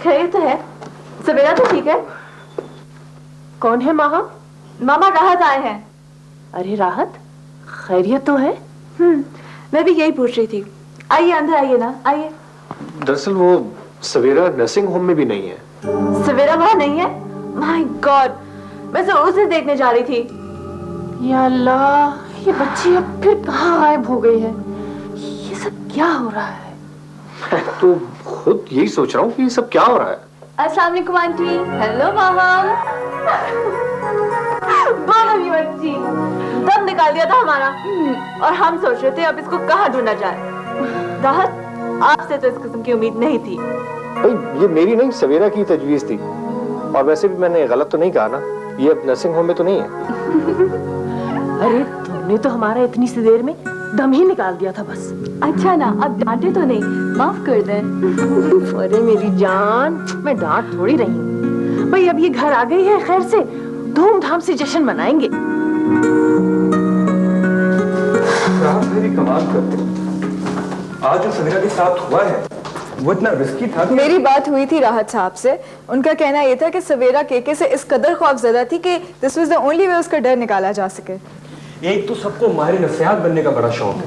खैरियत तो है? सवेरा तो ठीक है? कौन है मामा? मामा राहत आए हैं। अरे राहत, खैरियत तो है? मैं भी यही पूछ रही थी। आइए अंदर आइए ना, आइए। दरअसल वो सवेरा नर्सिंग होम में भी नहीं है। सवेरा वहाँ नहीं है? माय गॉड, मैं तो उसे देखने जा रही थी। या अल्लाह, ये बच्ची अब फिर कहाँ गायब हो गई है? ये सब क्या हो रहा है? मैं तो खुद यही सोच रहा हूँ कि ये सब क्या हो रहा है। अस्सलाम वालेकुम आंटी। हेलो मामा। बोलो ये बच्ची, दम निकाल दिया था हमारा। और हम सोच रहे थे अब इसको कहाँ ढूंढा जाए। राहत, आपसे तो इस किस्म की उम्मीद नहीं थी। भाई ये मेरी नहीं, सवेरा की तजवीज थी। और वैसे भी मैंने गलत तो नहीं कहा ना, ये अब नर्सिंग होम में तो नहीं है। अरे तुमने तो हमारा इतनी सी देर में दम ही निकाल दिया था बस। अच्छा ना, अब डांटे तो नहीं, माफ कर दें। अरे मेरी जान, मैं डांट थोड़ी रही हूँ। भाई अब ये घर आ गई है खैर से, धूमधाम से जश्न मनाएंगे। कमाल करते हो। आज जो सवेरा के साथ हुआ है वो इतना रिस्की था। मेरी बात हुई थी राहत साहब से, उनका कहना यह था कि सवेरा केके से इस कदर खौफजदा थी कि this was the only way उसका डर निकाला जा सके। एक तो सबको माहिर नफसियात बनने का बड़ा शौक है।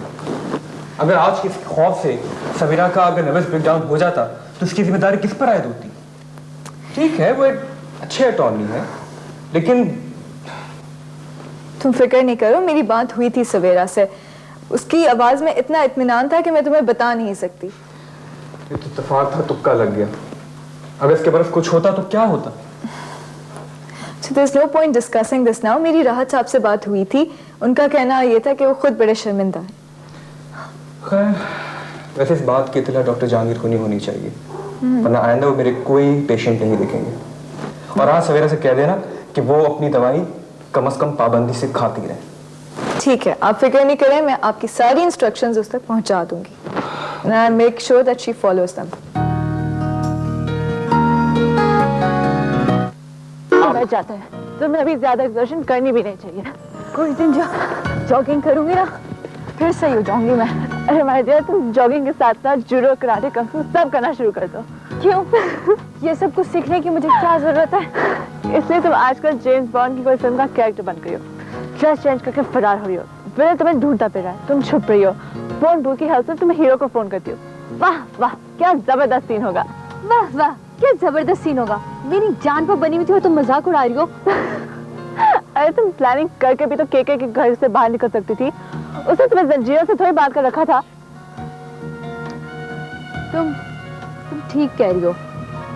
अगर आज किसी खौफ से सवेरा का अगर नर्वस ब्रेकडाउन हो जाता तो उसकी जिम्मेदारी किस पर आयद होती? ठीक है, वो एक अच्छे अटॉर्नी है, लेकिन तुम फिक्र नहीं करो, मेरी बात हुई थी सवेरा से। उसकी आवाज में इतना इत्मीनान था कि मैं तुम्हें बता नहीं सकती। ये तो इत्तेफाक था, तुक्का लग गया। अगर इसके बरस कुछ होता तो क्या होता? So there's no point discussing this now. मेरी राहत साहब से बात हुई थी, उनका कहना ये था कि वो खुद बड़े शर्मिंदा है। खैर, वैसे इस बात की इत्तला डॉक्टर जहांगीर को नहीं होनी चाहिए, वरना आइंदा वो मेरे कोई पेशेंट नहीं देखेंगे। और आज सवेरा से कह देना कि वो अपनी दवाई कम से कम पाबंदी से खाती रहे। ठीक है, आप फिक्र नहीं करें, मैं आपकी सारी इंस्ट्रक्शंस उस तक पहुंचा दूंगी। And I'll make sure that she follows them. बैठ जाता है, तुम्हें अभी ज्यादा एक्सर्शन करनी भी नहीं चाहिए। कुछ दिन जॉगिंग करूंगी ना, फिर सही हो जाऊंगी मैं। अरे माय डियर, तुम जॉगिंग के साथ साथ जूडो, कराटे, कंग फू सब करना शुरू कर दो। क्यों? ये सब कुछ सीखने की मुझे क्या जरूरत है? इसलिए तुम आजकल जेम्स बॉन्ड की कोई फिल्म का कैरेक्टर बन गई हो, ड्रेस चेंज करके फरार हो रही हो, विलेन तुम्हें ढूंढता फिर रहा है, तुम छुप रही हो, फोन बूथ की हेल्प से तुम हीरो को फोन करती हो। वाह वाह, क्या जबरदस्त सीन होगा। वाह वाह, क्या जबरदस्त सीन होगा। मेरी जान पर बनी हुई थी और तुम मजाक उड़ा रही हो। अरे तुम प्लानिंग करके भी तो केके के घर से बाहर निकल सकती थी, उसने तुम्हें जंजीरों से थोड़ी बात कर रखा था। तुम ठीक कह रही हो,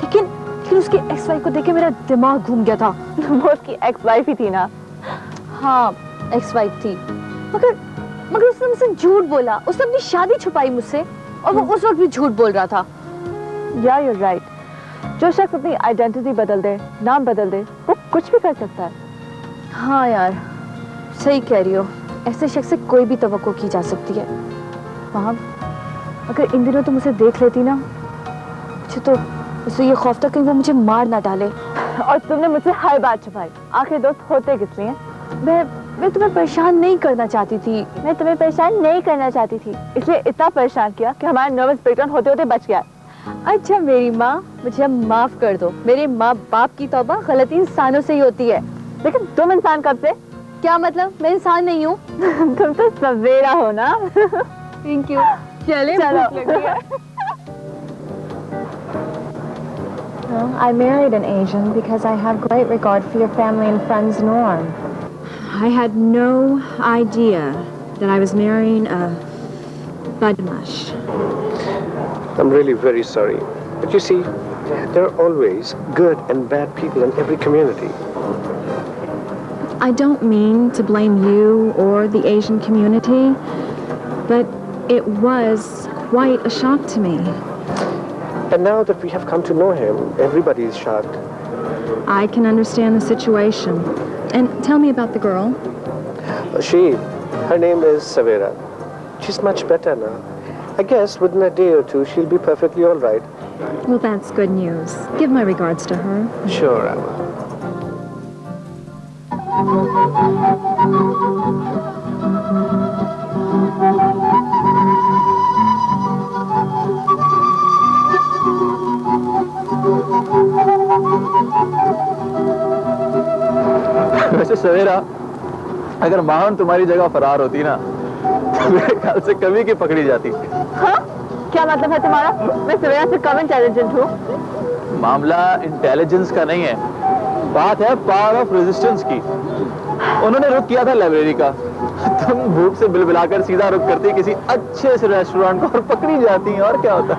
लेकिन उसकी एक्स वाइफ को देख के मेरा दिमाग घूम गया था। वो उसकी एक्स वाइफ ही थी ना। हाँ, एक्स वाइफ थी, मगर उसने मुझसे झूठ बोला। उसने अपनी शादी छुपाई मुझसे, और वो उस वक्त भी झूठ बोल रहा था। या you're right. जो शख्स अपनी आइडेंटिटी बदल दे, नाम बदल दे, वो कुछ भी कर सकता है। हाँ यार, सही कह रही हो, ऐसे शख्स से कोई भी तवक्को की जा सकती है। वहाँ अगर इन दिनों तुम उसे देख लेती ना, मुझे तो उससे ये खौफ था कहीं वो मुझे मार ना डाले। और तुमने मुझसे हर बात छुपाई। आखिर दोस्त होते किस लिए? मैं तुम्हें परेशान नहीं करना चाहती थी। मैं तुम्हें परेशान नहीं करना चाहती थी, इसलिए इतना परेशान किया कि हमारा नर्वस ब्रेकडाउन होते होते बच गया। अच्छा मेरी माँ, मुझे माफ कर दो। मेरे माँ बाप की तौबा गलती इंसानों से ही होती है। लेकिन तुम इंसान कब से? क्या मतलब? मैं इंसान नहीं हूँ। तुम तो सवेरा हो ना। Thank you. चले I married an Asian because I have great regard for your family and friends, Norm. I had no idea that I was marrying a Badmash. I'm really very sorry. But you see, there are always good and bad people in every community. I don't mean to blame you or the Asian community, but it was quite a shock to me. And now that we have come to know him, everybody is shocked. I can understand the situation. And tell me about the girl. Her name is Savera. She's much better now. I guess within a day or two, she'll be perfectly all right. Well, that's good news. Give my regards to her. Sure, I will. वैसे सवेरा, अगर माहौन तुम्हारी जगह फरार होती ना तो मेरे ख्याल से कभी की पकड़ी जाती। हाँ? क्या मतलब है तुम्हारा? मैं सवेरा से कम इंटेलिजेंट हूँ। मामला इंटेलिजेंस का नहीं है, बात है पावर ऑफ रेजिस्टेंस की। उन्होंने रुक किया था लाइब्रेरी का, तुम भूख से बिलबिलाकर सीधा रुक करती किसी अच्छे से रेस्टोरेंट को और पकड़ी जाती हैं, और क्या होता।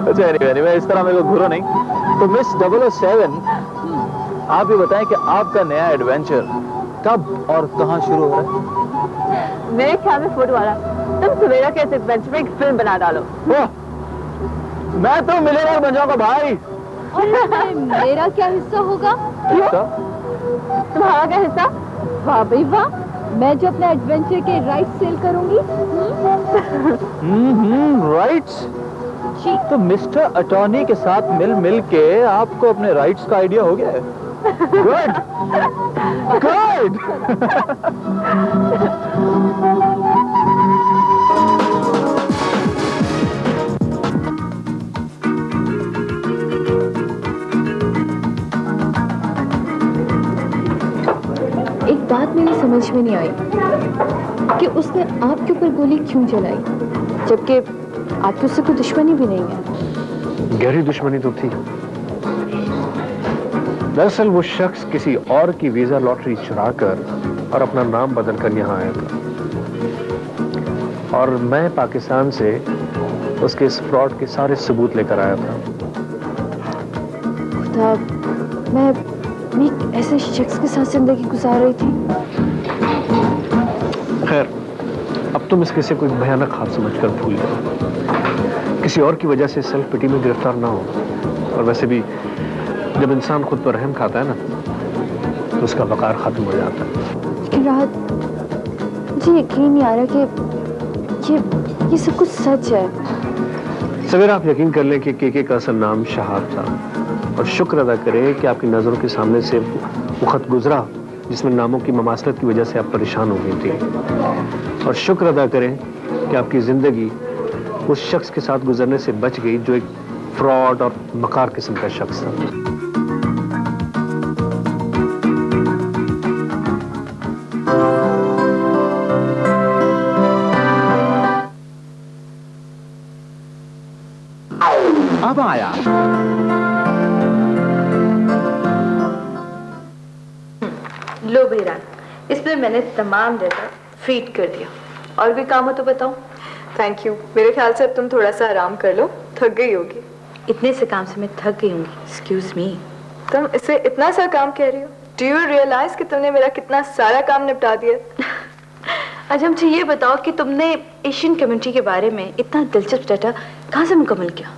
अच्छा anyway, इस तरह मेरे को घूरो नहीं। तो मिस 007, आप ये बताएं कि आपका नया एडवेंचर कब और कहां शुरू हो रहा है? मेरे ख्याल में फूड वाला, तुम सवेरा के इस एडवेंचर में एक फिल्म बना डालो। मैं तो मिलेनियर बन जाऊंगा भाई। मेरा क्या हिस्सा होगा? हिस्सा? तुम्हारा क्या हिस्सा? वाह भाई वाह, मैं जो अपने एडवेंचर के राइट्स सेल करूंगी। राइट्स? तो मिस्टर अटॉर्नी के साथ मिल के आपको अपने राइट्स का आइडिया हो गया है। Good good. एक बात मेरी समझ में नहीं आई कि उसने आपके ऊपर गोली क्यों चलाई, जबकि आपकी उससे कोई दुश्मनी भी नहीं है। गहरी दुश्मनी तो थी। दरअसल वो शख्स किसी और की वीजा लॉटरी चुराकर और अपना नाम बदलकर यहाँ आया था, और मैं पाकिस्तान से उसके इस फ्रॉड के सारे सबूत लेकर आया था। खुदा, मैं एक ऐसे शख्स के साथ जिंदगी गुजार रही थी। खैर, अब तुम इस किस्से को एक भयानक हाथ समझकर भूल गए। किसी और की वजह से सेल्फ पिटी में गिरफ्तार ना हो। और वैसे भी जब इंसान खुद पर रहम खाता है ना, तो उसका वकार खत्म हो जाता है। लेकिन राहत, मुझे यकीन नहीं आ रहा कि ये सब कुछ सच है। सवेरा, आप यकीन कर लें कि केके का असल नाम शहाब था, और शुक्र अदा करें कि आपकी नजरों के सामने से वो खत गुजरा जिसमें नामों की ममासलत की वजह से आप परेशान हो गई थी। और शुक्र अदा करें कि आपकी जिंदगी उस शख्स के साथ गुजरने से बच गई जो एक फ्रॉड और मकार किस्म का शख्स था। अब आया। लो बहरान, इसमें मैंने तमाम डेटा फीड कर दिया। और भी काम हो तो बताओ। Thank you. मेरे ख्याल से अब तुम थोड़ा सा आराम कर लो, थक गई होगी। इतने से काम से मैं थक गई होंगी। एक्सक्यूज मी, तुम इसे इतना सा काम कह रही हो? डू यू रियलाइज कि तुमने मेरा कितना सारा काम निपटा दिया? अच्छा मुझे ये बताओ कि तुमने एशियन कम्युनिटी के बारे में इतना दिलचस्प डाटा कहाँ से मुकम्मल किया?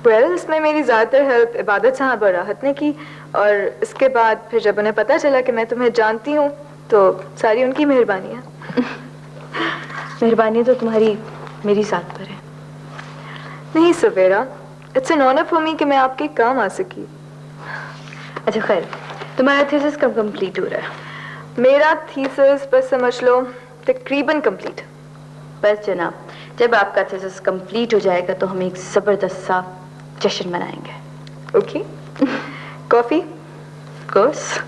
वेल, इसमें मेरी ज़्यादातर हेल्प इबादत साहब और राहत ने की, और इसके बाद फिर जब उन्हें पता चला कि मैं तुम्हें जानती हूँ तो सारी उनकी मेहरबानी है। मेहरबानी तो तुम्हारी मेरी साथ पर है। नहीं सवेरा, it's an honour for me कि मैं आपके काम आ सकी। अच्छा खैर, तुम्हारा थीसिस कब कंप्लीट हो रहा है? मेरा थीसिस बस समझ लो तकरीबन कंप्लीट। बस जनाब, जब आपका थीसिस कंप्लीट हो जाएगा तो हम एक ज़बरदस्त सा जश्न मनाएंगे। ओके? कॉफी? कोर्स।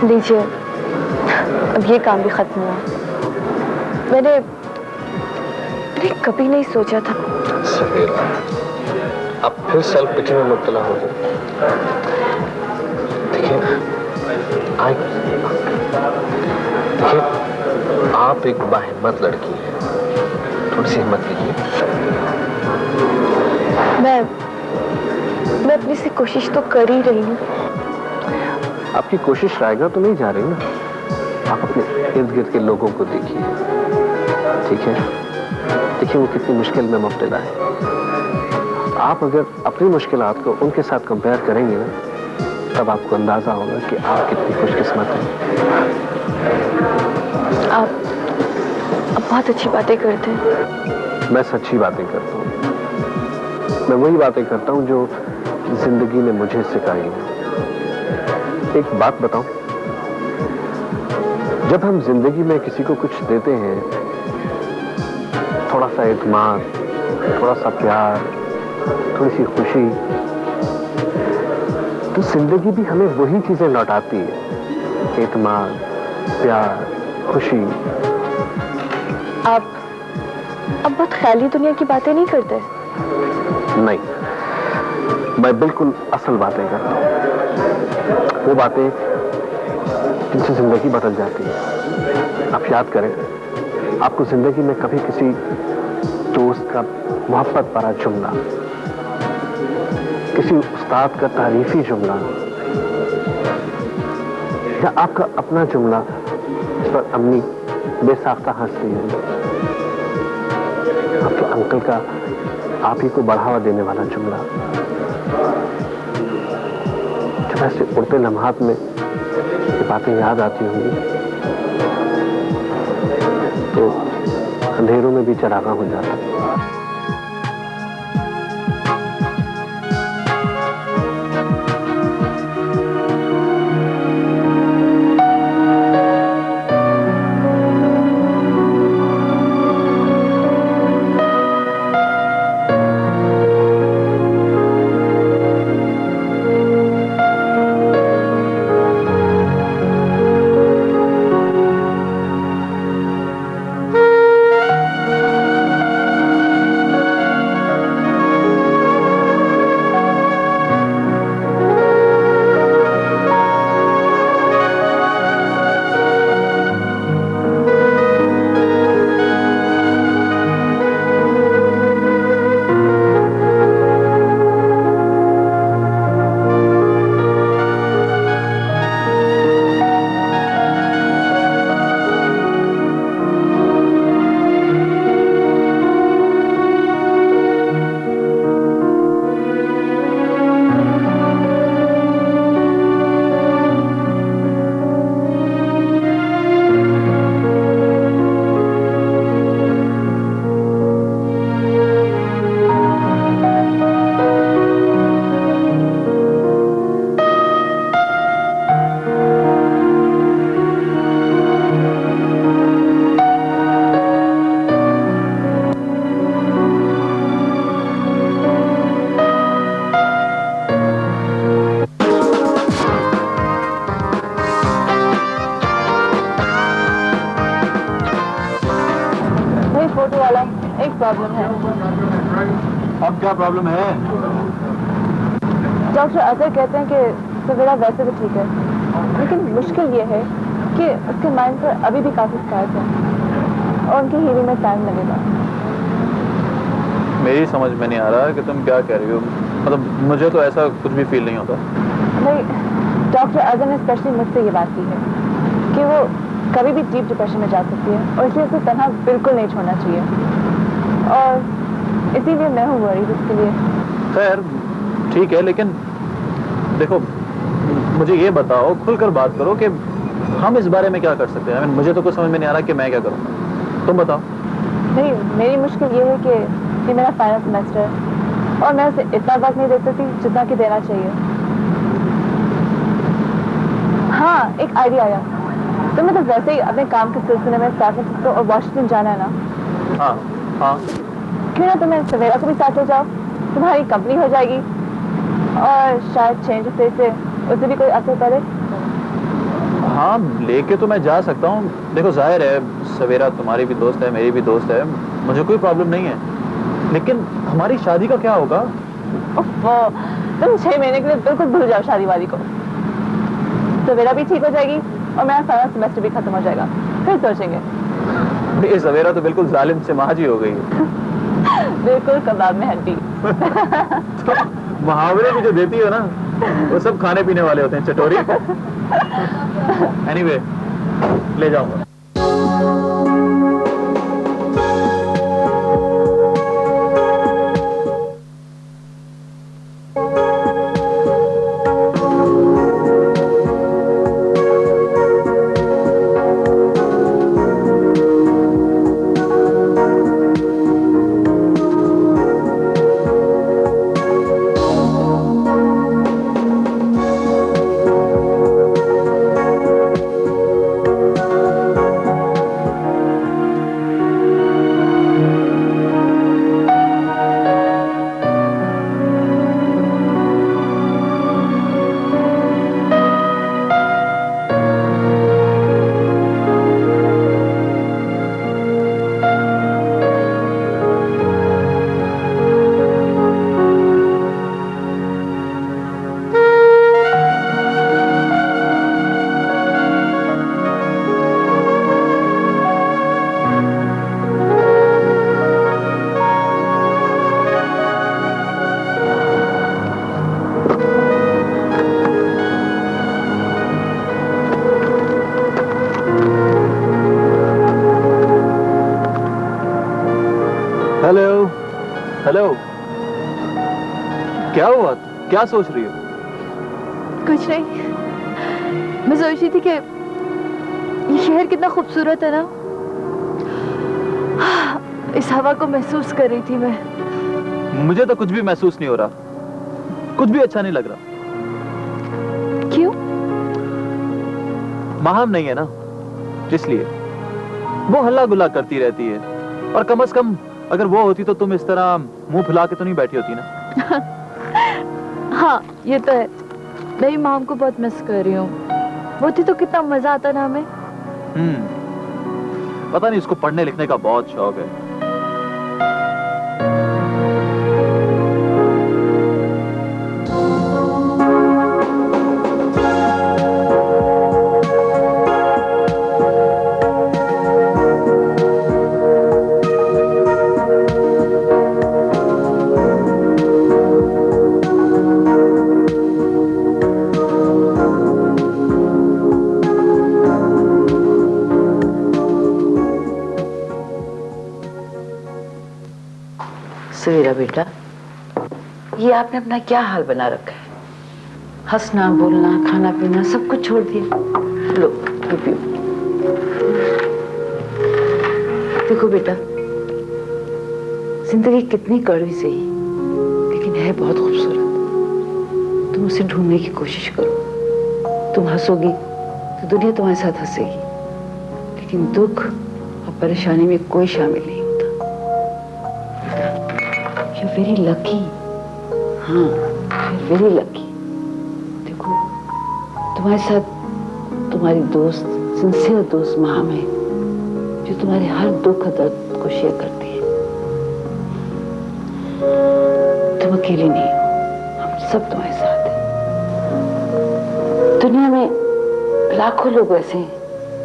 लीजिए, अब ये काम भी खत्म हुआ। मैंने कभी नहीं सोचा था। सवेरा, अब फिर सेल्फ पिटी में मुब्तला हो गई। देखिए, आप एक बाहिम्मत लड़की हैं, थोड़ी सी हिम्मत कीजिए। मैं अपनी से कोशिश तो कर ही रही हूँ। आपकी कोशिश रायगा तो नहीं जा रही ना। आप अपने इर्द गिर्द के लोगों को देखिए, ठीक है? देखिए वो कितनी मुश्किल में मुब्तला है। आप अगर अपनी मुश्किलात को उनके साथ कंपेयर करेंगे ना, तब आपको अंदाजा होगा कि आप कितनी खुशकिस्मत हैं। आप बहुत अच्छी बातें करते हैं। मैं सच्ची बातें करता हूँ। मैं वही बातें करता हूँ जो जिंदगी ने मुझे सिखाई है। एक बात बताऊं, जब हम जिंदगी में किसी को कुछ देते हैं, थोड़ा सा एतमाद, थोड़ा सा प्यार, थोड़ी सी खुशी, तो जिंदगी भी हमें वही चीजें लौटाती है। एतमाद, प्यार, खुशी। आप बहुत ख्याली दुनिया की बातें नहीं करते? नहीं, मैं बिल्कुल असल बातें करता हूं, वो बातें जिनसे जिंदगी बदल जाती है। आप याद करें, आपको जिंदगी में कभी किसी दोस्त का मोहब्बत भरा जुमला, किसी उस्ताद का तारीफी जुमला, या आपका अपना जुमला जिस पर अम्मी बेसाख्ता हंसती है, आपके अंकल का आप ही को बढ़ावा देने वाला जुमला, जब ऐसे उड़ते लम्हात में ये बातें याद आती होंगी तो अंधेरों में भी चरागा हो जाता है। प्रॉब्लम है। अब क्या प्रॉब्लम है? डॉक्टर अजहर कहते हैं कि सवेरा वैसे तो ठीक है, लेकिन मुश्किल ये है कि उसके माइंड पर अभी भी काफी स्कार्स हैं और उनकी हीलिंग में टाइम लगेगा। मेरी समझ में नहीं आ रहा कि तुम क्या कह रही हो। मतलब मुझे तो ऐसा कुछ भी फील नहीं होता। नहीं, डॉक्टर अजहर ने स्पेशली मुझसे ये बात की है कि वो कभी भी डीप डिप्रेशन में जा सकती है और इसलिए उसे तन्हा बिल्कुल नहीं छोड़ना चाहिए, और इसीलिए मैं हूँ वरीड उसके लिए। खैर ठीक है, लेकिन देखो मुझे ये बताओ, खुलकर बात करो कि हम इस बारे में क्या कर सकते हैं। मुझे तो कुछ समझ में नहीं आ रहा कि मैं क्या करूँ, तुम बताओ। नहीं, मेरी मुश्किल ये है कि ये मेरा फाइनल सेमेस्टर है और मैं उसे इतना वक्त नहीं दे सकती जितना कि देना चाहिए। हाँ, एक आइडिया आया। तुम्हें तो वैसे ही अपने काम के सिलसिले में सैन फ्रांसिस्को और वॉशिंगटन जाना है ना? हाँ हाँ। क्यों ना तुम्हें सवेरा को भी साथ ले जाओ, तुम्हारी कंपनी हो जाएगी और शायद चेंज ऑफ प्लेस से उसे भी कोई असर पड़े। हाँ, लेके तो मैं जा सकता हूँ। देखो जाहिर है सवेरा तुम्हारी भी दोस्त है, मेरी भी दोस्त है, मुझे कोई प्रॉब्लम नहीं है, लेकिन हमारी शादी का क्या होगा? तुम 6 महीने के लिए बिल्कुल भूल जाओ शादी वाली को। सवेरा भी ठीक हो जाएगी और मेरा सारा सेमेस्टर भी खत्म हो जाएगा, फिर सोचेंगे। ये सवेरा तो बिल्कुल जालिम से महाजी हो गई है। बिल्कुल कबाब में हड्डी। तो मुहावरे भी जो देती हो ना, वो सब खाने पीने वाले होते हैं, चटोरी। एनीवे, ले जाऊंगा। हेलो, क्या हुआ? क्या सोच रही हो? कुछ नहीं, मैं सोच रही थी कि ये शहर कितना खूबसूरत है ना। इस हवा को महसूस कर रही थी मैं। मुझे तो कुछ भी महसूस नहीं हो रहा, कुछ भी अच्छा नहीं लग रहा। क्यों? माहम नहीं है ना, इसलिए। वो हल्ला गुल्ला करती रहती है, और कम से कम अगर वो होती तो तुम इस तरह मुंह फुला के तो नहीं बैठी होती ना। हाँ, ये तो है। मैं भी माम को बहुत मिस कर रही हूँ। वो थी तो कितना मजा आता ना हमें। पता नहीं, इसको पढ़ने लिखने का बहुत शौक है। सवेरा बेटा, ये आपने अपना क्या हाल बना रखा है? हंसना, बोलना, खाना पीना सब कुछ छोड़ दिया। लो पियो। देखो बेटा, जिंदगी कितनी कड़वी सही, लेकिन है बहुत खूबसूरत। तुम उसे ढूंढने की कोशिश करो। तुम हंसोगी तो दुनिया तुम्हारे साथ हंसेगी, लेकिन दुख और परेशानी में कोई शामिल नहीं। You're very lucky. हाँ, you're very lucky. देखो, तुम्हारे साथ तुम्हारी दोस्त, सिंसियर दोस्त माम है, जो तुम्हारे हर दुख और दर्द को शेयर करती है। तुम अकेले नहीं हो, हम सब तुम्हारे साथ हैं। दुनिया में लाखों लोग ऐसे हैं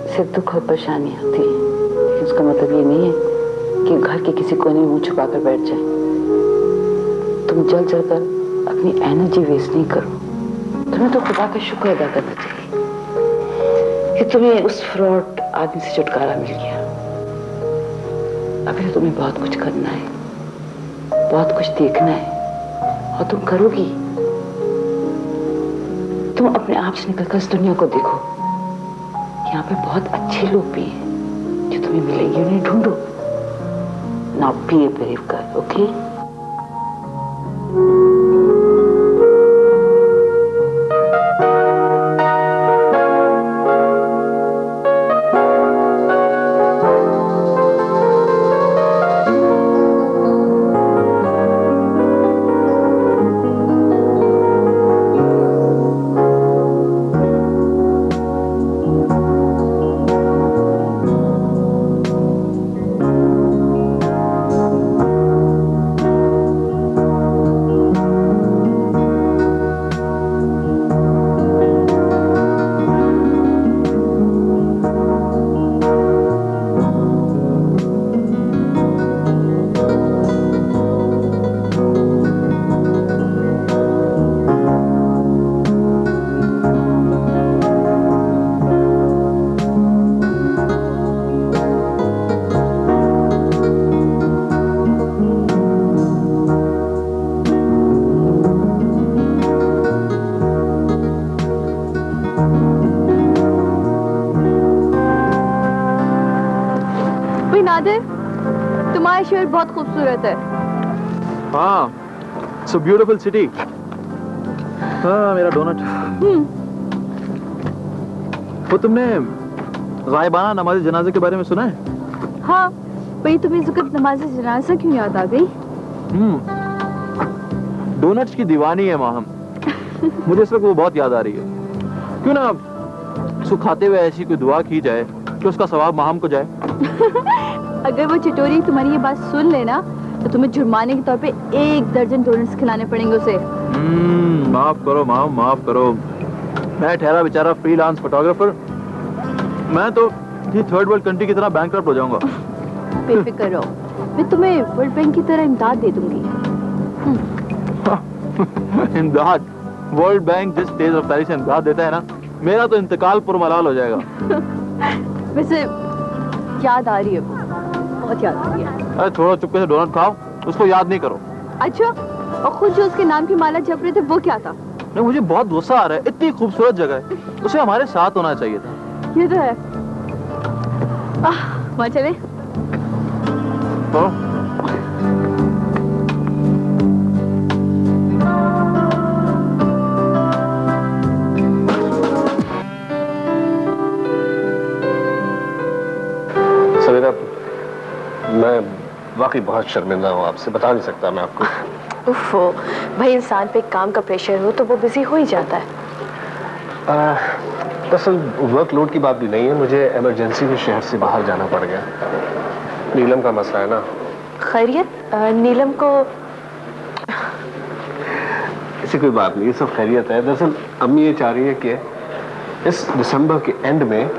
जिसे दुख और परेशानी आती है, लेकिन उसका मतलब ये नहीं है कि घर के किसी कोने में मुंह छुपाकर बैठ जाए। तुम जल जलकर अपनी एनर्जी वेस्ट नहीं करो। तुम्हें तो खुदा का शुक्र अदा करना चाहिए कि तुम्हें उस फ्रॉड आदमी से छुटकारा मिल गया। अभी तो तुम्हें बहुत कुछ करना है, बहुत कुछ देखना है, और तुम करोगी। तुम अपने आप से निकलकर इस दुनिया को देखो। यहाँ पे बहुत अच्छे लोग भी हैं जो तुम्हें मिलेंगे, उन्हें ढूंढो। Now be a brave girl, okay? Nadir, तुम्हारा शहर बहुत खूबसूरत है। हाँ, so beautiful city. हाँ, मेरा डोनट। वो तुमने गायबाना नमाज जनाजे के बारे में सुना है? हाँ, भाई तुम्हें इस वक्त नमाज जनाजा क्यों याद आ गई? डोनट्स की दीवानी है माहम। मुझे इस वक्त वो बहुत याद आ रही है। क्यों ना उसको खाते हुए ऐसी कोई दुआ की जाए कि उसका सवाब माहम को जाए। अगर वो चिटोरी तुम्हारी ये बात सुन लेना तो तुम्हें जुर्माने के तौर पे 1 दर्जन डोनट्स खिलाने पड़ेंगे उसे। माफ करो माम, माफ करो। मैं ठहरा बेचारा फ्रीलांस फोटोग्राफर, मैं तो ये थर्ड वर्ल्ड कंट्री की तरह बैंकक्रप्ट हो जाऊंगा। बेफिक्र रहो, मैं तुम्हें वर्ल्ड बैंक की तरह इमदाद दे दूंगी। इमदाद? वर्ल्ड बैंक जिस तेज रफ्तारी से इमदाद देता है ना, मेरा तो इंतकाल पुरमलाल हो जाएगा। वैसे याद आ रही है, बहुत याद आ रही है। अरे थोड़ा चुपके से डोनट खाओ उसको याद नहीं करो। अच्छा, और खुद जो उसके नाम की माला जप रहे थे वो क्या था? नहीं, मुझे बहुत गुस्सा आ रहा है, इतनी खूबसूरत जगह है, उसे हमारे साथ होना चाहिए था। ये तो है। वहाँ चले? तो सवेरा, मैं वाकई बहुत शर्मिंदा हूँ आपसे, बता नहीं सकता मैं आपको। उफ़ो, भाई इंसान पे काम का प्रेशर हो तो वो बिजी हो ही जाता है। दरअसल वर्कलोड की बात भी नहीं है, मुझे इमरजेंसी में शहर से बाहर जाना पड़ गया। नीलम का मसला है ना। खैरियत? नीलम को ऐसी कोई बात नहीं, ये सब खैरियत है। दरअसल अम्मी ये चाह रही है कि इस दिसंबर के एंड में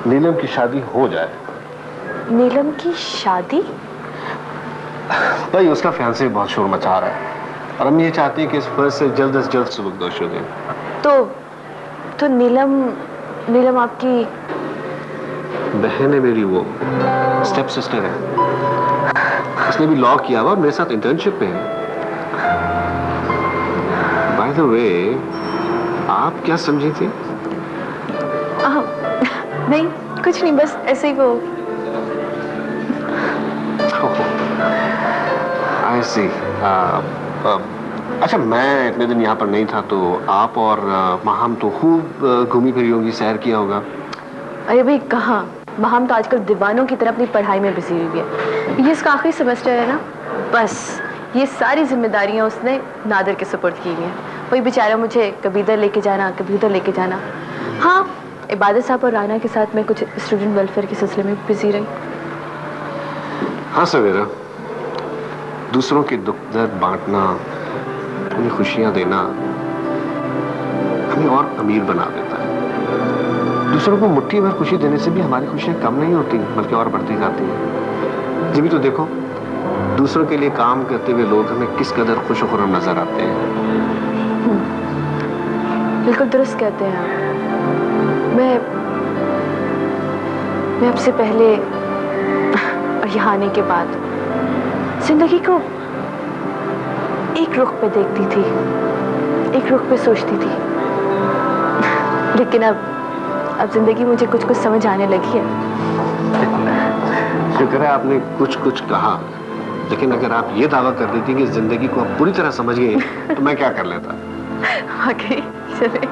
नीलम की शादी हो जाए। नीलम की शादी? भाई उसका फियांसे बहुत शोर मचा रहा है और अम्मी ये चाहती है कि इस फर्ज से जल्द सुबकदोश हो जाए। तो नीलम आपकी बहन है मेरी, वो स्टेप सिस्टर है। उसने भी लॉ किया हुआ और मेरे साथ इंटर्नशिप पे है। बाय द वे, आप क्या समझी थी? नहीं, कुछ नहीं, बस ऐसे ही वो। I see. अच्छा, मैं इतने दिन यहाँ पर नहीं था तो आप और महाम तो खूब घूमी फिरी होगी, सैर किया होगा। अरे भाई कहाँ, महाम तो आजकल दीवानों की तरह अपनी पढ़ाई में बिजी हुई है। ये इसका आखिरी सेमेस्टर है ना, बस ये सारी जिम्मेदारियां उसने नादिर के सुपुर्द की हुई हैं। वही बेचारा मुझे कभी इधर लेके जाना, कभी उधर लेके जाना। हाँ, इबादत साहब और राना के साथ मैं कुछ स्टूडेंट वेलफेयर के सिलसिले में बिजी रही। हाँ सवेरा, दूसरों के दुख दर्द बांटना, उन्हें खुशियां देना हमें और अमीर बना देता है। दूसरों को मुट्ठी भर खुशी देने से भी हमारी खुशियां कम नहीं होती, बल्कि और बढ़ती जाती हैं। जी भी तो देखो, दूसरों के लिए काम करते हुए लोग हमें किस कदर खुश खुर्रम नजर आते हैं। बिल्कुल दुरुस्त कहते हैं आप। मैं आपसे पहले और यहाँ आने के बाद जिंदगी को एक रुख पे देखती थी, एक रुख पे सोचती थी, लेकिन अब जिंदगी मुझे कुछ कुछ समझ आने लगी है। शुक्र है आपने कुछ कुछ कहा, लेकिन अगर आप ये दावा कर देती कि जिंदगी को आप पूरी तरह समझ गए तो मैं क्या कर लेता। आगे चले।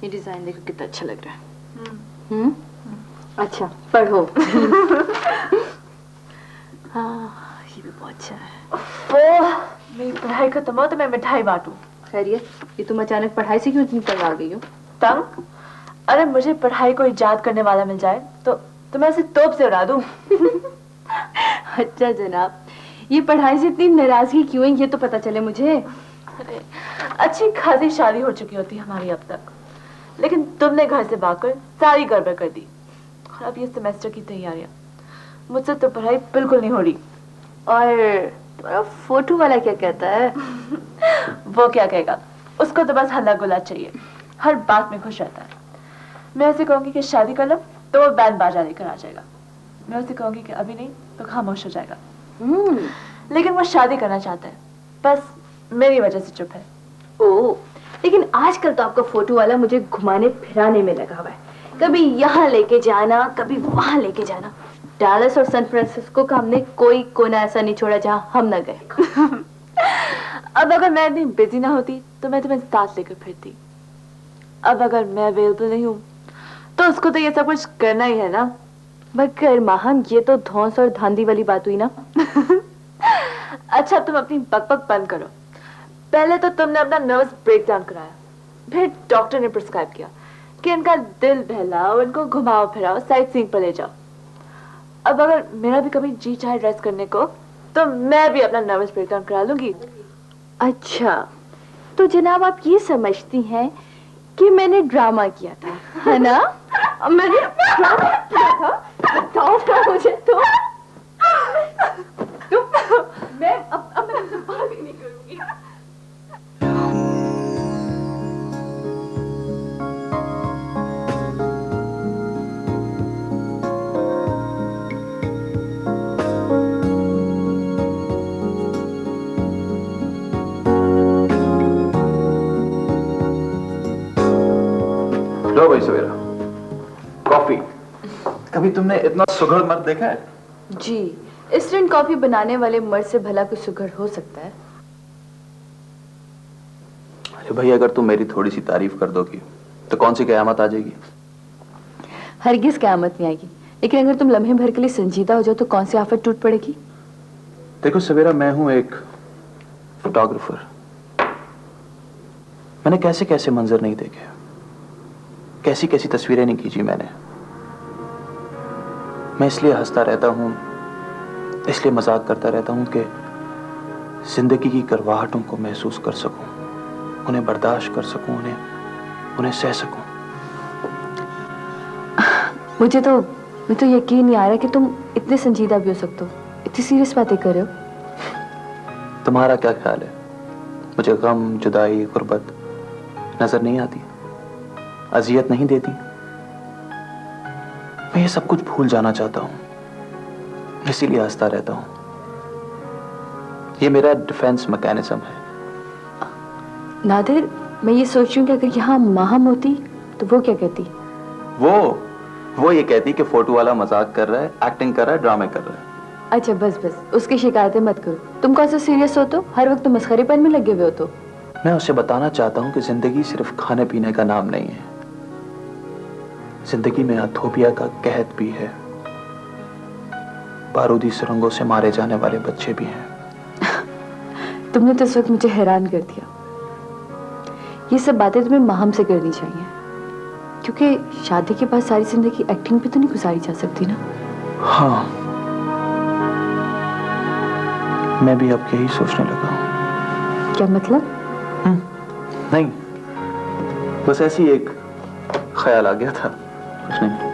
ये डिजाइन देखो कितना अच्छा लग रहा है। अच्छा, पढ़ो। हाँ, ये भी बहुत अच्छा है। मेरी पढ़ाई खत्म हो तो मैं मिठाई बांटूं। खैरियत, ये तुम अचानक पढ़ाई से क्यों इतनी पढ़ आ गई हो? तंग? अरे मुझे पढ़ाई को याद करने वाला मिल जाए तो मैं उसे तोप से उड़ा दूं। अच्छा जनाब, ये पढ़ाई से इतनी नाराजगी क्यों है, ये तो पता चले मुझे। अरे अच्छी खासी शादी हो चुकी होती है हमारी अब तक, लेकिन तुमने घर से भागकर सारी गड़बड़ कर दी। और अब ये सेमेस्टर की तैयारियां, मुझसे तो पढ़ाई बिल्कुल नहीं हो रही। और तुम्हारा फोटो वाला क्या कहता है? वो क्या कहेगा, उसको तो बस हल्ला गुल्ला चाहिए, हर बात में खुश रहता है। मैं उसे कहूंगी कि शादी कर लो तो वो बैंड बाजा लेकर आ जाएगा। मैं उसे कहूंगी कि अभी नहीं तो खामोश हो जाएगा। लेकिन वो शादी करना चाहता है, बस मेरी वजह से चुप है। ओह, लेकिन आजकल तो आपका फोटो वाला मुझे घुमाने फिराने में लगा हुआ है। कभी यहाँ लेके जाना, कभी वहां लेके जाना। डालस और सैन फ्रांसिस्को का हमने कोई कोना ऐसा नहीं छोड़ा जहाँ हम न गए। अब अगर मैं इतनी बिजी ना होती तो मैं तुम्हें साथ लेकर फिरती। अब अगर मैं अवेलेबल नहीं हूँ तो उसको तो ये सब कुछ करना ही है ना। मगर माहम, ये तो धौंस और धांधी वाली बात हुई ना। अच्छा, तुम अपनी बकबक बंद करो। पहले तो तुमने अपना नर्वस ब्रेकडाउन कराया, फिर डॉक्टर ने प्रिस्क्राइब किया कि इनका दिल बहलाओ, इनको घुमाओ फिराओ, साइट सीइंग पर ले जाओ। अब अगर मेरा भी कभी जी चाहे रेस्ट करने को तो मैं भी अपना नर्वस ब्रेकडाउन करा लूंगी। अच्छा, तो जनाब आप ये समझती हैं कि मैंने ड्रामा किया था, है ना? मैंने ड्रामा किया था, बताओ मुझे तो मैं अब मैं बात ही नहीं करूंगी। लो भाई सवेरा, कॉफी। कभी तुमने इतना सुघड़ मर्द देखा है? जी, इंस्टेंट कॉफी बनाने वाले मर्द से भला कोई सुघड़ हो सकता है? अरे भाई, अगर तुम मेरी थोड़ी सी तारीफ कर दोगी तो कौन सी कयामत आ जाएगी? हरगिज क़यामत नहीं आएगी, लेकिन अगर तुम लम्हे भर के लिए संजीदा हो जाओ तो कौन सी आफत टूट पड़ेगी? देखो सवेरा, मैं हूं एक फोटोग्राफर। मैंने कैसे कैसे मंजर नहीं देखे, कैसी कैसी तस्वीरें नहीं खींची मैंने। मैं इसलिए हंसता रहता हूं, इसलिए मजाक करता रहता हूं कि जिंदगी की करवाहटों को महसूस कर सकूं, उन्हें बर्दाश्त कर सकूं, उन्हें सह सकूं। मुझे तो यकीन नहीं आ रहा कि तुम इतने संजीदा भी हो सकते हो, इतनी सीरियस बातें कर रहे हो। तुम्हारा क्या ख्याल है? मुझे गम, जुदाई, गुर्बत नजर नहीं आती? अजियत नहीं देती? मैं ये सब कुछ भूल जाना चाहता हूं, इसीलिए हंसता रहता हूं। ये मेरा डिफेंस मैकेनिज्म है। नादिर, मैं ये सोच रही हूँ कि अगर यहाँ माहम होती तो वो क्या कहती? वो ये कहती कि फोटो वाला मजाक कर रहा है, एक्टिंग कर रहा है, ड्रामे कर रहा है। अच्छा बस उसकी शिकायतें मत करो। तुम कौन सा सीरियस हो? तो हर वक्त तुम मस्खरीपन में लगे हुए हो। तो मैं उसे बताना चाहता हूं कि जिंदगी सिर्फ खाने पीने का नाम नहीं है। जिंदगी में अथोपिया का कहत भी है, बारूदी सुरंगों से मारे जाने वाले बच्चे भी हैं। तुमने तो इस वक्त मुझे हैरान कर दिया। ये सब बातें तुम्हें माहम से करनी चाहिए, क्योंकि शादी के बाद सारी जिंदगी एक्टिंग पे तो नहीं गुजारी जा सकती ना। हाँ, मैं भी अब यही सोचने लगा हूं। क्या मतलब? नहीं, बस ऐसी एक ख्याल आ गया था, कुछ नहीं।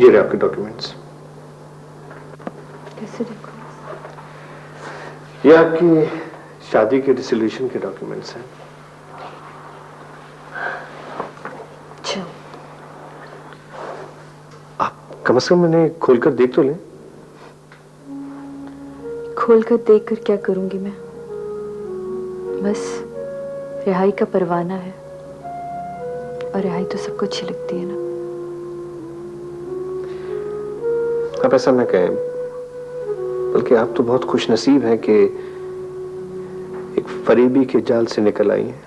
ये रहे आपके डॉक्यूमेंट्स। कैसे देखो? ये आपकी शादी के डिसोल्यूशन के डॉक्यूमेंट्स हैं। अच्छा, आप कम से कम इन्हें खोलकर देख तो लें। खोलकर देखकर क्या करूंगी मैं? बस रिहाई का परवाना है, और रिहाई तो सबको अच्छी लगती है ना। आप ऐसा न कहें, बल्कि आप तो बहुत खुशनसीब हैं कि एक फरेबी के जाल से निकल आई हैं।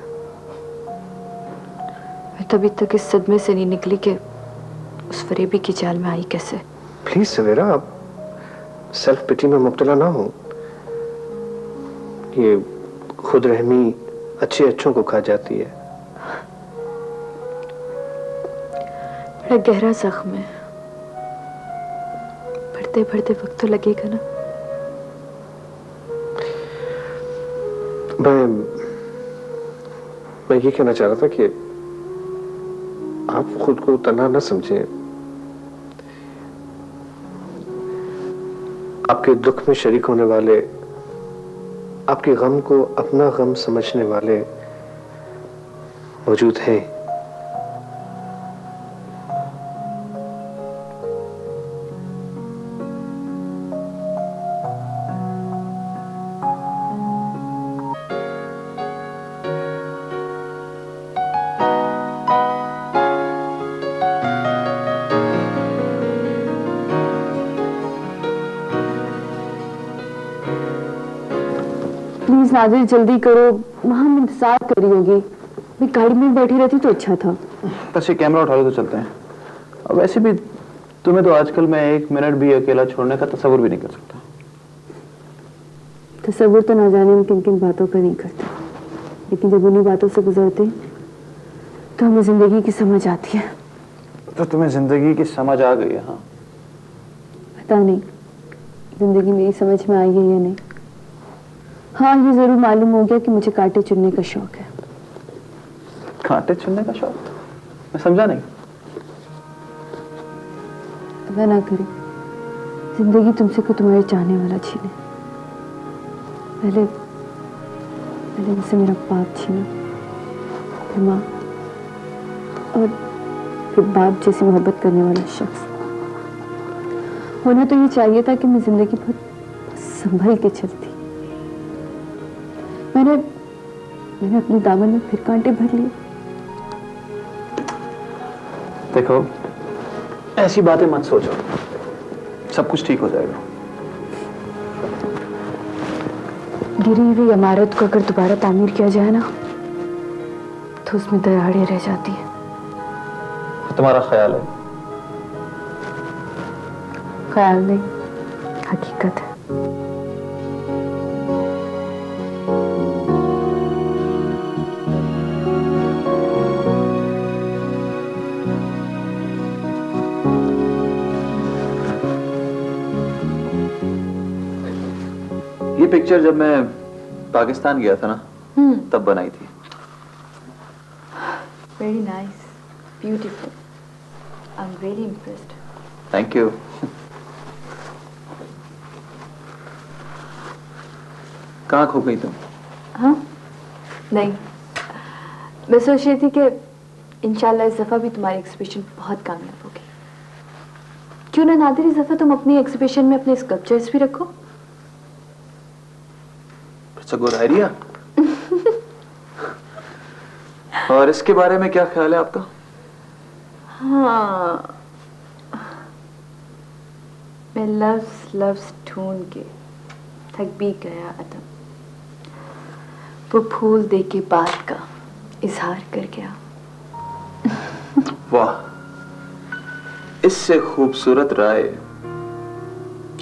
मैं तभी तक इस सदमे से नहीं निकली कि उस फरेबी की जाल में आई कैसे। प्लीज सवेरा, आप सेल्फ पिटी में मुब्तला ना हो। ये खुद रहमी अच्छे अच्छों को खा जाती है। बड़ा गहरा जख्म है, भरते भरते वक्त तो लगेगा ना। मैं ये कहना चाह रहा था कि आप खुद को तन्हा न समझें। आपके दुख में शरीक होने वाले, आपके गम को अपना गम समझने वाले मौजूद हैं। प्लीज नादिर जल्दी करो, वहां हम इंतजार करी होगी। मैं गाड़ी में बैठी रहती तो अच्छा था। बस ये कैमरा उठा लो तो चलते हैं। अब वैसे भी तुम्हें तो आजकल मैं 1 मिनट भी अकेला छोड़ने का तस्वीर भी नहीं कर सकता। तस्वीर तो ना जाने हम किन किन बातों का नहीं करते, लेकिन जब उन्हीं बातों से गुजरते हैं तो हमें जिंदगी की समझ आती है। तो तुम्हें जिंदगी की समझ आ गई है? हाँ, पता नहीं जिंदगी मेरी समझ में आई है या नहीं। हाँ, ये जरूर मालूम हो गया कि मुझे कांटे चुनने का शौक है। कांटे चुनने का शौक? मैं समझा नहीं। अगर ना करे जिंदगी तुमसे को तुम्हारे चाहने वाला छीने। पहले मुझसे मेरा बाप छीना, फिर माँ, और फिर बाप जैसी मोहब्बत करने वाला शख्स। होना तो ये चाहिए था कि मैं जिंदगी भर संभल के चलती। मैंने अपने दामन में फिर कांटे भर लिए। देखो, ऐसी बातें मत सोचो, सब कुछ ठीक हो जाएगा। गिरी हुई इमारत को अगर दोबारा तामीर किया जाए ना, तो उसमें दरारें रह जाती है। तुम्हारा ख्याल है? ख्याल नहीं, हकीकत है। ये पिक्चर जब मैं पाकिस्तान गया था ना, तब बनाई थी। Very nice, beautiful, I am very impressed. Thank you. कहाँ खो गई तुम? हाँ, नहीं, मैं सोच रही थी कि इंशाल्लाह इस दफा भी तुम्हारी एग्जीबिशन बहुत कामयाब होगी। क्यों ना नादिर, इस दफा तुम अपनी एग्जीबिशन में अपने स्कल्पचर्स भी रखो। Good idea. और इसके बारे में क्या ख्याल है आपका? हाँ, मैं लव्स ढूंढ के थक भी गया अदम, वो फूल दे के बात का इजहार कर गया। वाह, इससे खूबसूरत राय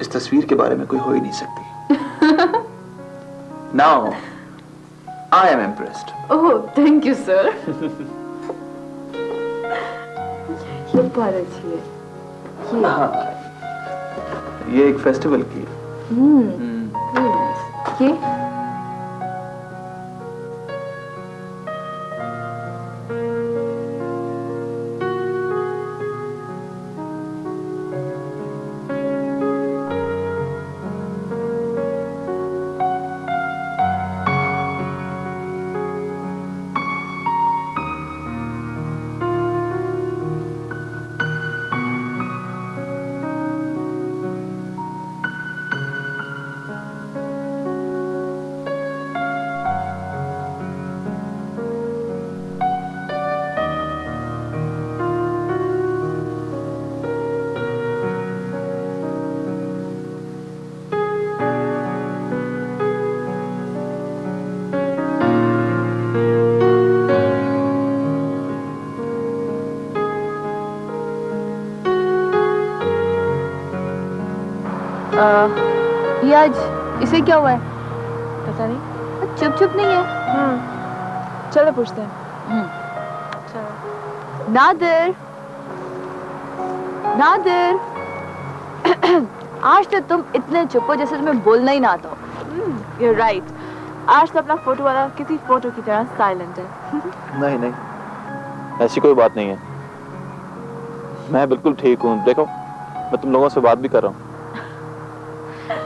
इस तस्वीर के बारे में कोई हो ही नहीं सकती। Now, I am impressed. Oh, thank you, sir. ये बहुत अच्छी है। ये एक फेस्टिवल की। very nice. ये आज इसे क्या हुआ है? पता नहीं। चुप चुप नहीं है। चलो पूछते हैं। चलो। नादिर, नादिर, आज तो तुम इतने चुप हो जैसे तुम्हें बोलना ही ना आता हो। You're right. आज तो अपना फोटो वाला किसी फोटो की तरह साइलेंट है। नहीं नहीं, ऐसी कोई बात नहीं है। मैं बिल्कुल ठीक हूँ। देखो, मैं तुम लोगों से बात भी कर रहा हूँ।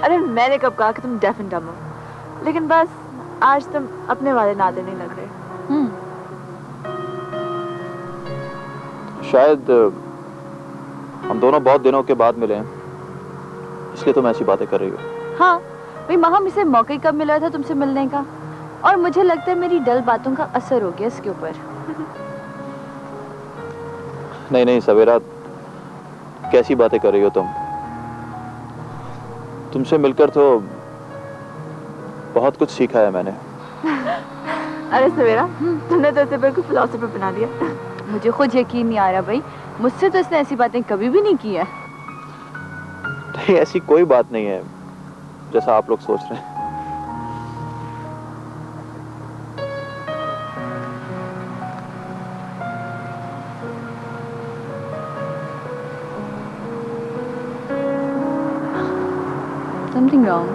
अरे मैंने कब कहा कि तुम डेफ एंड डम हो, लेकिन बस आज तुम अपने वाले नादिर नहीं लग रहे। शायद हम दोनों बहुत दिनों के बाद मिले हैं, इसलिए तुम ऐसी बातें कर रही हो। हाँ भाई, महम इसे मौका ही कब मिला था तुमसे मिलने का, और मुझे लगता है मेरी डल बातों का असर हो गया इसके ऊपर। नहीं नहीं सवेरा, कैसी बातें कर रही हो तुम? तुमसे मिलकर तो बहुत कुछ सीखा है मैंने। अरे सवेरा, तुमने तो इसे बिल्कुल फिलोसोफर बना दिया। मुझे खुद यकीन नहीं आ रहा भाई, मुझसे तो इसने ऐसी बातें कभी भी नहीं की है। नहीं, ऐसी कोई बात नहीं है जैसा आप लोग सोच रहे हैं। Something wrong.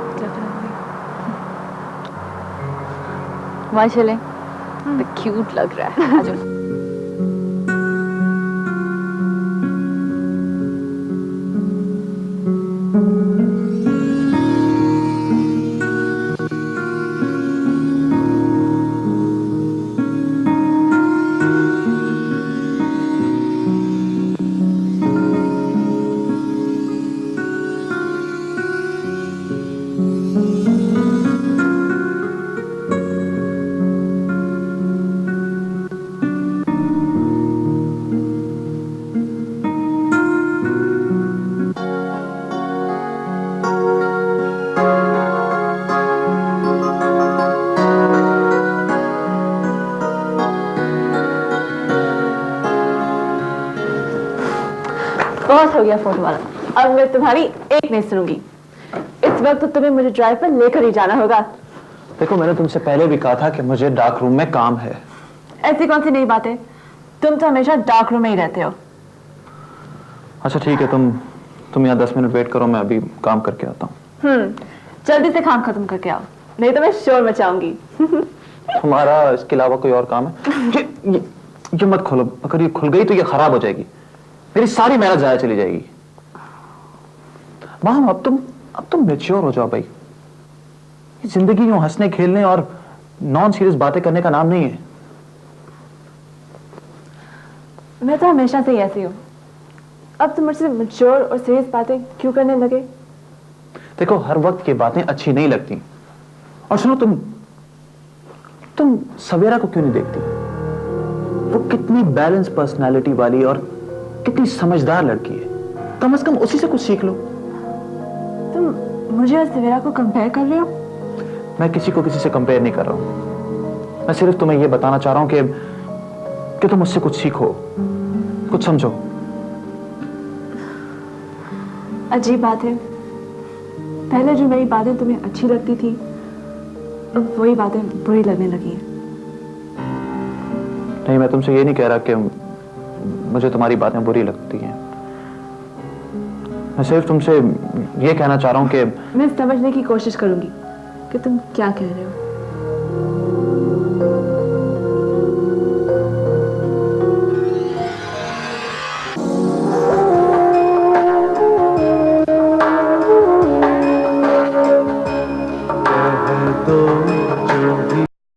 वहाँ चले, तो क्यूट लग रहा है। आजो। बहुत हो गया फोटो वाला, अब मैं तुम्हारी एक नहीं सुनूंगी। इस वक्त तो तुम्हें मुझे ड्राइव पर लेकर ही जाना होगा। देखो, मैंने तुमसे पहले भी कहा था कि मुझे डार्क रूम में काम है। ऐसी कौन सी नई बातें, तुम तो हमेशा डार्क रूम में ही रहते हो। अच्छा ठीक है, तुम यहाँ 10 मिनट वेट करो, मैं अभी काम करके आता हूँ। जल्दी से काम खत्म करके आओ, नहीं तो मैं शोर मचाऊंगी। तुम्हारा इसके अलावा कोई और काम है? ये मत खोलो, अगर ये खुल गई तो ये खराब हो जाएगी, मेरी सारी मेहनत जाया चली जाएगी। माम, अब तुम मैच्योर हो जाओ भाई। ये जिंदगी यूं हंसने खेलने और नॉन सीरियस बातें करने का नाम नहीं है। मैं तो हमेशा से ही ऐसी हूँ, अब तुम मुझसे मैच्योर और सीरियस बातें क्यों करने लगे? देखो, हर वक्त ये बातें अच्छी नहीं लगती। और सुनो, तुम सवेरा को क्यों नहीं देखती? वो कितनी बैलेंस पर्सनालिटी वाली और कितनी समझदार लड़की है। कम से कम उसी से कुछ सीख लो। तुम मुझे और सवेरा को कंपेयर कर रहे हो? मैं किसी को किसी से कंपेयर नहीं कर रहा हूं। मैं सिर्फ तुम्हें यह बताना चाह रहा हूं कि तुम मुझसे कुछ सीखो, कुछ समझो। अजीब बात है, पहले जो मेरी बातें तुम्हें अच्छी लगती थी, अब वही बातें बुरी लगने लगी हैं। नहीं, मैं तुमसे ये नहीं कह रहा कि मुझे तुम्हारी बातें बुरी लगती हैं। मैं सिर्फ तुमसे ये कहना चाह रहा हूं कि मैं समझने की कोशिश करूंगी कि तुम क्या कह रहे हो।